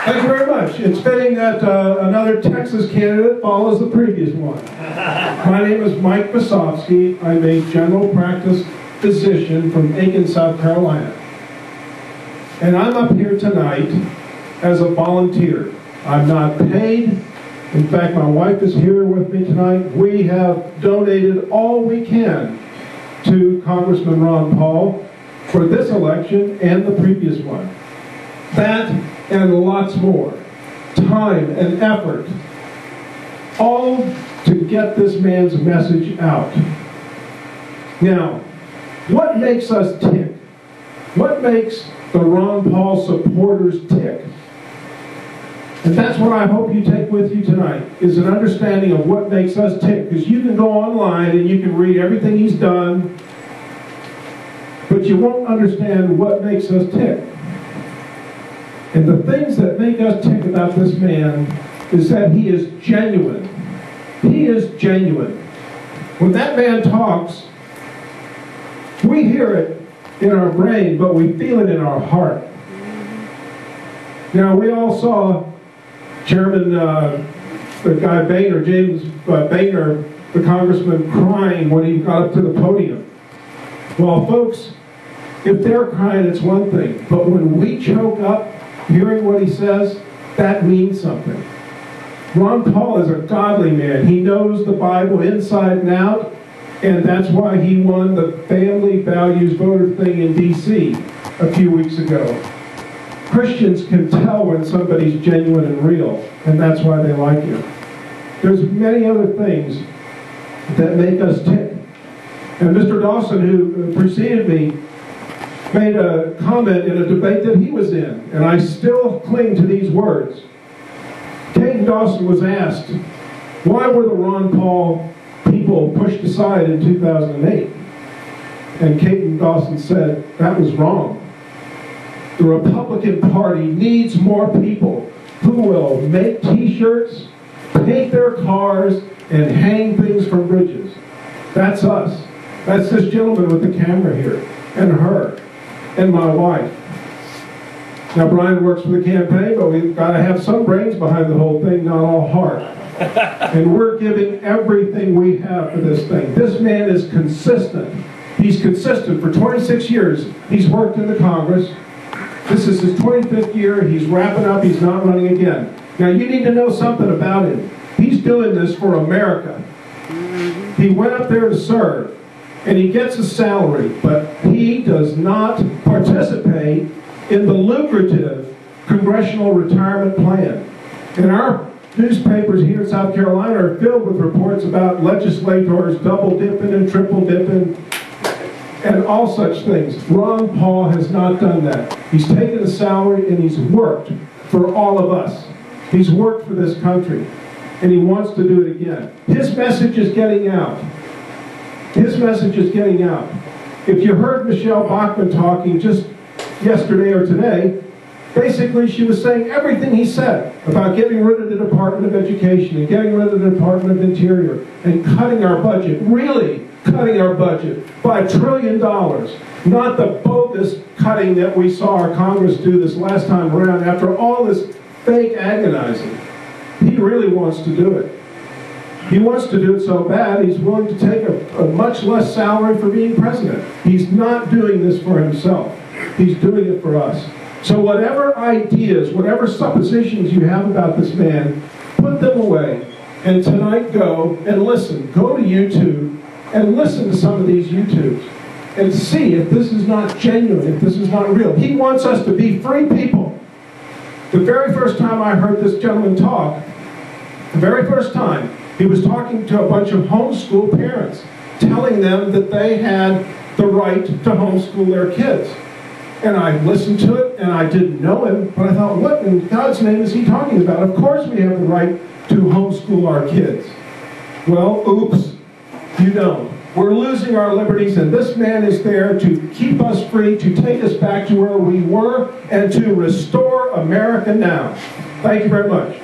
Thank you very much. It's fitting that another Texas candidate follows the previous one. My name is Mike Vasovski. I'm a general practice physician from Aiken, South Carolina. And I'm up here tonight as a volunteer. I'm not paid. In fact, my wife is here with me tonight. We have donated all we can to Congressman Ron Paul for this election and the previous one. That and lots more. Time and effort. All to get this man's message out. Now, what makes us tick? What makes the Ron Paul supporters tick? And that's what I hope you take with you tonight, is an understanding of what makes us tick. Because you can go online and you can read everything he's done, but you won't understand what makes us tick. And the things that make us tick about this man is that he is genuine. He is genuine. When that man talks, we hear it in our brain, but we feel it in our heart. Now, we all saw Chairman, the guy Boehner, James Boehner, the congressman, crying when he got up to the podium. Well, folks, if they're crying, it's one thing. But when we choke up hearing what he says, that means something. Ron Paul is a godly man. He knows the Bible inside and out, and that's why he won the family values voter thing in D.C. a few weeks ago. Christians can tell when somebody's genuine and real, and that's why they like him. There's many other things that make us tick. And Mr. Dawson, who preceded me, made a comment in a debate that he was in, and I still cling to these words. Kate Dawson was asked, why were the Ron Paul people pushed aside in 2008? And Kate Dawson said, that was wrong. The Republican Party needs more people who will make t-shirts, paint their cars, and hang things from bridges. That's us. That's this gentleman with the camera here, and her, and my wife. Now, Brian works for the campaign, but we've got to have some brains behind the whole thing, not all heart. And we're giving everything we have for this thing. This man is consistent. He's consistent. For 26 years, he's worked in the Congress. This is his 25th year. He's wrapping up. He's not running again. Now, you need to know something about him. He's doing this for America. He went up there to serve, and he gets a salary, but he does not participate in the lucrative congressional retirement plan. And our newspapers here in South Carolina are filled with reports about legislators double dipping and triple dipping and all such things. Ron Paul has not done that. He's taken a salary and he's worked for all of us. He's worked for this country, and he wants to do it again. His message is getting out. His message is getting out. If you heard Michelle Bachmann talking just yesterday or today, basically she was saying everything he said about getting rid of the Department of Education and getting rid of the Department of Interior and cutting our budget, really cutting our budget by $1 trillion, not the bogus cutting that we saw our Congress do this last time around after all this fake agonizing. He really wants to do it. He wants to do it so bad, he's willing to take a much less salary for being president. He's not doing this for himself. He's doing it for us. So whatever ideas, whatever suppositions you have about this man, put them away. And tonight go and listen. Go to YouTube and listen to some of these YouTubes and see if this is not genuine, if this is not real. He wants us to be free people. The very first time I heard this gentleman talk, the very first time, he was talking to a bunch of homeschool parents, telling them that they had the right to homeschool their kids. And I listened to it, and I didn't know him, but I thought, what in God's name is he talking about? Of course we have the right to homeschool our kids. Well, oops, you don't. We're losing our liberties, and this man is there to keep us free, to take us back to where we were, and to restore America now. Thank you very much.